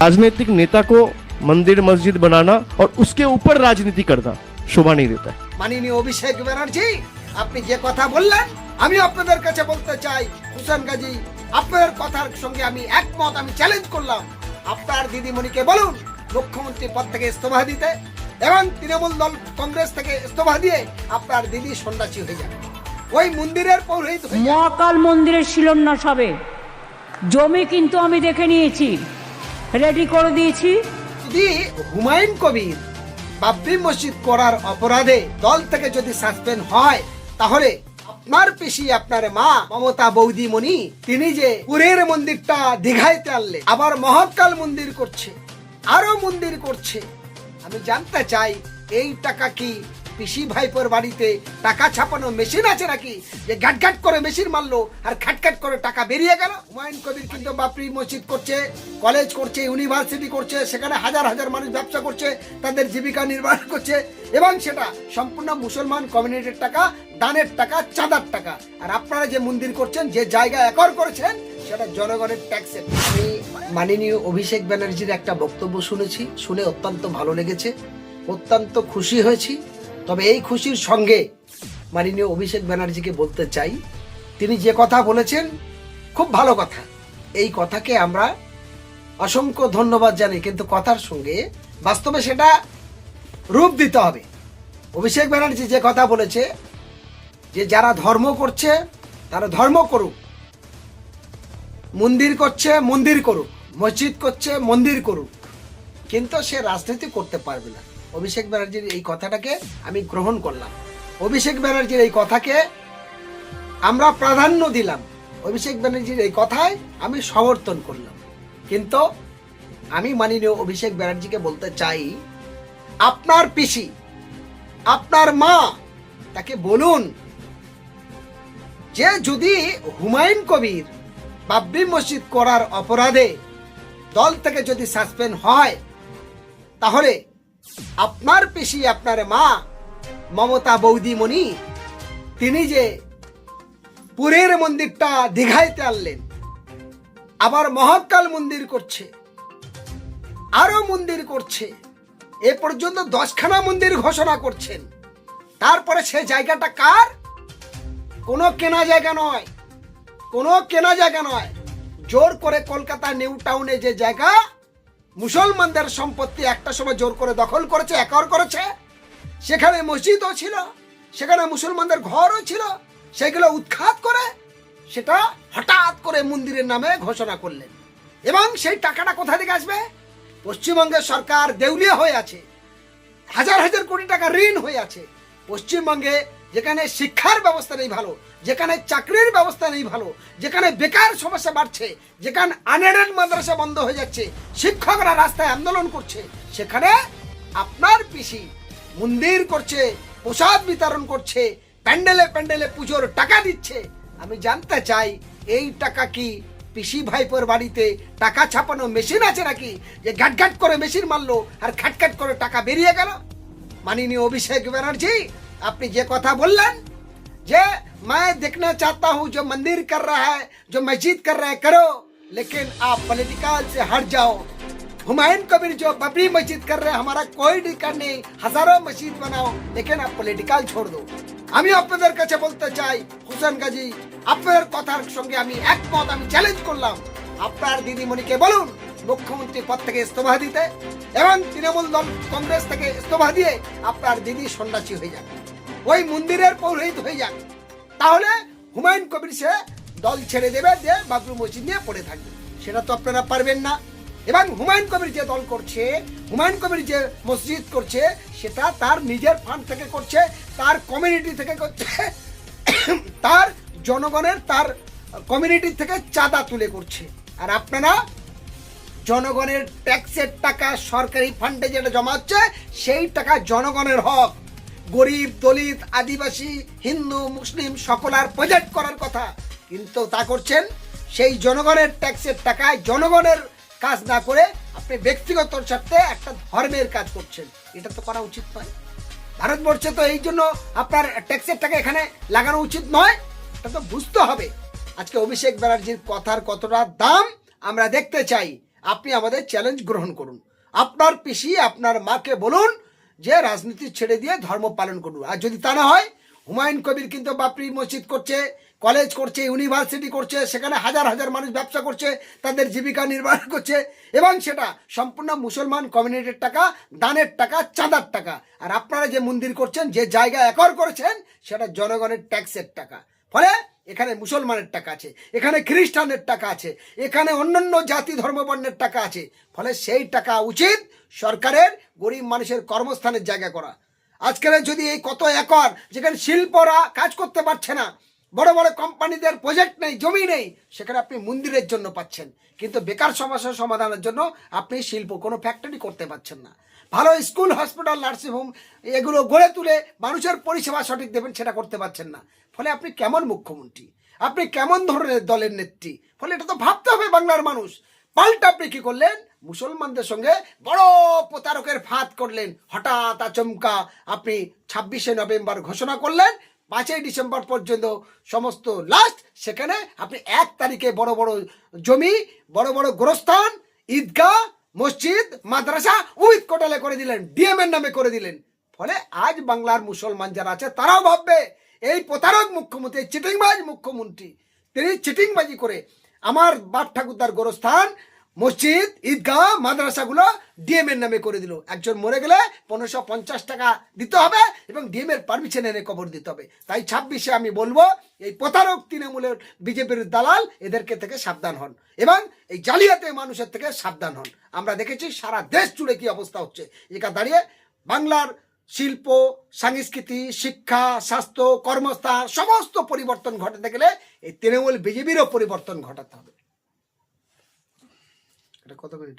राजनीतिक नेता को मंदिर मस्जिद बनाना और उसके ऊपर राजनीति करना शोभा नहीं देता है। মাননীয় অভিষেক ব্যানার্জি, আপনি যে কথা বললেন, আমি আপনাদের কাছে বলতে চাই, হুসেন গাজী, আপনার কথার সঙ্গে আমি একমত, আমি চ্যালেঞ্জ করলাম। আপনার দিদিমণিকে বলুন মুখ্যমন্ত্রী পদ থেকে ইস্তফা দিতে, এবং তৃণমূল দল কংগ্রেস থেকে ইস্তফা দিয়ে আপনার দিদি সন্ন্যাসী হয়ে যাবে, ওই মন্দিরের পৌরোহিত হয়ে যাবে। মহাকাল মন্দিরের শিলান্যাস হবে, জমি কিন্তু আমি দেখে নিয়েছি, রেডি করে দিয়েছি। যদি হুমায়ুন কবির বাবরি মসজিদ করার অপরাধে দল থেকে যদি সাসপেন্ড হয়, তাহলে আপনার পিসি, আপনার মা মমতা বৌদিমণি, তিনি যে পুরীর মন্দিরটা দীঘাইতে আনলে, আবার মহাকাল মন্দির করছে, আরো মন্দির করছে। আমি জানতে চাই, এই টাকা কি পিসি ভাইপোর বাড়িতে টাকা ছাপানো মেশিন আছে নাকি, যে ঘাট ঘাট করে মেশিন মারলো আর খাটখাট করে টাকা বেরিয়ে গেল? হুমায়ুন কবির কিন্তু বাবরি মসজিদ করছে, কলেজ করছে, ইউনিভার্সিটি করছে, সেখানে হাজার হাজার মানুষ ব্যবসা করছে, তাদের জীবিকা নির্বাহ করছে, এবং সেটা সম্পূর্ণ মুসলমান কমিউনিটির টাকা, দানের টাকা, চাঁদার টাকা। আর আপনারা যে মন্দির করছেন, যে জায়গা একর করেছেন, সেটা জনগণের ট্যাক্সের। আমি মাননীয় অভিষেক ব্যানার্জির একটা বক্তব্য শুনেছি, শুনে অত্যন্ত ভালো লেগেছে, অত্যন্ত খুশি হয়েছি। তবে এই খুশির সঙ্গে মাননীয় অভিষেক ব্যানার্জিকে বলতে চাই, তিনি যে কথা বলেছেন খুব ভালো কথা, এই কথাকে আমরা অসংখ্য ধন্যবাদ জানি, কিন্তু কথার সঙ্গে বাস্তবে সেটা রূপ দিতে হবে। অভিষেক ব্যানার্জি যে কথা বলেছে, যে যারা ধর্ম করছে তারা ধর্ম করুক, মন্দির করছে মন্দির করুক, মসজিদ করছে মন্দির করুক, কিন্তু সে রাজনীতি করতে পারবে না। অভিষেক ব্যানার্জির এই কথাটাকে আমি গ্রহণ করলাম, অভিষেক ব্যানার্জির এই কথাকে আমরা প্রাধান্য দিলাম, অভিষেক ব্যানার্জির এই কথায় আমি সমর্থন করলাম। কিন্তু আমি মাননীয় অভিষেক ব্যানার্জিকে বলতে চাই, আপনার পিসি, আপনার মা, তাকে বলুন যে যদি হুমায়ুন কবির বাবরি মসজিদ করার অপরাধে দল থেকে যদি সাসপেন্ড হয়, তাহলে আপনার পিসি, আপনার মা মমতা বৌদিমণি, তিনি যে পুরীর মন্দিরটা দীঘাইতে আনলেন, আবার মহাকাল মন্দির করছে, আরো মন্দির করছে, এ পর্যন্ত 10খানা মন্দির ঘোষণা করছেন। তারপরে সে জায়গাটা কার? কোনো কেনা জায়গা নয়, কোনো কেনা জায়গা নয়। জোর করে কলকাতা নিউ টাউনে যে জায়গা মুসলমানদের সম্পত্তি একটা সময় জোর করে দখল করেছে, একর করেছে, সেখানে মসজিদও ছিল, সেখানে মুসলমানদের ঘরও ছিল, সেগুলো উৎখাত করে সেটা হঠাৎ করে মন্দিরের নামে ঘোষণা করলেন। এবং সেই টাকাটা কোথা থেকে আসবে? পশ্চিমবঙ্গের সরকার দেউলিয়া হয়ে আছে, হাজার হাজার কোটি টাকা ঋণ হয়ে আছে। পশ্চিমবঙ্গে যেখানে শিক্ষার ব্যবস্থা নেই ভালো, যেখানে চাকরির ব্যবস্থা নেই ভালো, যেখানে বেকার সমস্যা বাড়ছে, যেখানে আনএডেড মাদ্রাসা বন্ধ হয়ে যাচ্ছে, শিক্ষকরা রাস্তায় আন্দোলন করছে, সেখানে আপনার পিসি মন্দির করছে, প্রসাদ বিতরণ করছে, প্যান্ডেলে প্যান্ডেলে পুজোর টাকা দিচ্ছে। আমি জানতে চাই, এই টাকা কি পিসি ভাইপোর বাড়িতে টাকা ছাপানো মেশিন আছে নাকি, যে ঘাট ঘাট করে মেশিন মারলো আর খাটখাট করে টাকা বেরিয়ে গেল? মাননীয় অভিষেক ব্যানার্জি, আপনি যে কথা বললেন, যে मैं देखना चाहता हूं जो मंदिर कर रहा है, जो मस्जिद कर रहा है, करो, लेकिन आप पॉलिटिकल से हट जाओ। हुमायूं कबीर जो बाबरी मस्जिद कर रहे हैं, हमारा कोई दिक्कत नहीं, हजारों मस्जिद बनाओ, लेकिन आप पॉलिटिकल छोड़ दो। আমি আপনাদের কাছে বলতে চাই, হুসেন গাজী, আপনার কথার সঙ্গে আমি একমত, আমি চ্যালেঞ্জ করলাম। আপনার দিদিমণিকে বলুন মুখ্যমন্ত্রী পদ থেকে ইস্তফা দিতে, এবং তৃণমূল দল কংগ্রেস থেকে ইস্তফা দিয়ে আপনার দিদি সন্ন্যাসী হয়ে যাবে, ওই মন্দিরের পৌরোহিত হয়ে যাবে। তাহলে হুমায়ুন কবির সে দল ছেড়ে দেবে, যে বাবরি মসজিদ নিয়ে পড়ে থাকবে। সেটা তো আপনারা পারবেন না। এবং হুমায়ুন কবির যে দল করছে, হুমায়ুন কবির যে মসজিদ করছে, সেটা তার নিজের ফান্ড থেকে করছে, তার কমিউনিটি থেকে করছে, তার জনগণের, তার কমিউনিটি থেকে চাঁদা তুলে করছে। আর আপনারা জনগণের ট্যাক্সের টাকা সরকারি ফান্ডে যেটা জমা হচ্ছে, সেই টাকা জনগণের হক, গরিব, দলিত, আদিবাসী, হিন্দু, মুসলিম সকলের প্রজেক্ট করার কথা, কিন্তু তা করছেন সেই জনগণের ট্যাক্সের টাকায়, জনগণের কাজ না করে আপনি ব্যক্তিগত স্বার্থে একটা ধর্মের কাজ করছেন। এটা তো করা উচিত নয়। ভারতবর্ষে তো এই জন্য আপনার ট্যাক্সের টাকা এখানে লাগানো উচিত নয়, এটা তো বুঝতে হবে। আজকে অভিষেক ব্যানার্জির কথার কতটা দাম আমরা দেখতে চাই। আপনি আমাদের চ্যালেঞ্জ গ্রহণ করুন। আপনার পিসি আপনার মাকে বলুন যে রাজনীতি ছেড়ে দিয়ে ধর্ম পালন করুন। আর যদি তা না হয়, হুমায়ুন কবির কিন্তু বাবরি মসজিদ করছে, কলেজ করছে, ইউনিভার্সিটি করছে, সেখানে হাজার হাজার মানুষ ব্যবসা করছে, তাদের জীবিকা নির্বাহ করছে, এবং সেটা সম্পূর্ণ মুসলমান কমিউনিটির টাকা, দানের টাকা, চাঁদার টাকা। আর আপনারা যে মন্দির করছেন, যে জায়গা একর করেছেন, সেটা জনগণের ট্যাক্সের টাকা। ফলে এখানে মুসলমানের টাকা আছে, এখানে খ্রিস্টানের টাকা আছে, এখানে অন্যান্য জাতি ধর্ম বর্ণের টাকা আছে। ফলে সেই টাকা উচিত সরকারের গরিব মানুষের কর্মস্থানের জায়গা করা। আজকের যদি এই কত একর, যেখানে শিল্পরা কাজ করতে পারছে না, বড় বড় কোম্পানিদের প্রজেক্ট নেই, জমি নেই, সেখানে আপনি মন্দিরের জন্য পাচ্ছেন, কিন্তু বেকার সমস্যার সমাধানের জন্য আপনি শিল্প কোনো ফ্যাক্টরি করতে পারছেন না। ভালো স্কুল, হসপিটাল, নার্সিংহোম এগুলো গড়ে তুলে মানুষের পরিষেবা সঠিক দেবেন, সেটা করতে পারছেন না। ফলে আপনি কেমন মুখ্যমন্ত্রী, আপনি কেমন ধরনের দলের নেত্রী? ফলে এটা তো ভাবতে হবে বাংলার মানুষ। পাল্টা আপনি কি করলেন? মুসলমানদের সঙ্গে বড় প্রতারকের ফাঁদ করলেন। হঠাৎ আচমকা আপনি 26শে নভেম্বর ঘোষণা করলেন, 5ই ডিসেম্বর পর্যন্ত সমস্ত লাস্ট, সেখানে আপনি 1 তারিখে বড় বড় জমি, বড় বড় গোরস্থান, ঈদগাহ, মসজিদ, মাদ্রাসা উইথ কোটালে করে দিলেন, ডিএম এর নামে করে দিলেন। ফলে আজ বাংলার মুসলমান যারা আছে তারাও ভাববে এই প্রতারক মুখ্যমন্ত্রী, চিটিংবাজ মুখ্যমন্ত্রী, তিনি চিটিংবাজি করে আমার বাপ ঠাকুরদার গোরস্থান, মসজিদ, ঈদগাহ, মাদ্রাসাগুলো ডিএম এর নামে করে দিল। একজন মরে গেলে 1550 টাকা দিতে হবে এবং ডিএম এর পারমিশন এনে কবর দিতে হবে। তাই 26শে আমি বলবো, এই প্রতারক তৃণমূলের বিজেপির দালাল, এদেরকে থেকে সাবধান হন এবং এই জালিয়াতি মানুষের থেকে সাবধান হন। আমরা দেখেছি সারা দেশ জুড়ে কি অবস্থা হচ্ছে। একা দাঁড়িয়ে বাংলার শিল্প, সংস্কৃতি, শিক্ষা, স্বাস্থ্য, কর্মস্থান সমস্ত পরিবর্তন ঘটাতে গেলে এই তৃণমূল বিজেপিরও পরিবর্তন ঘটাতে হবে। এটা কত মিনিট?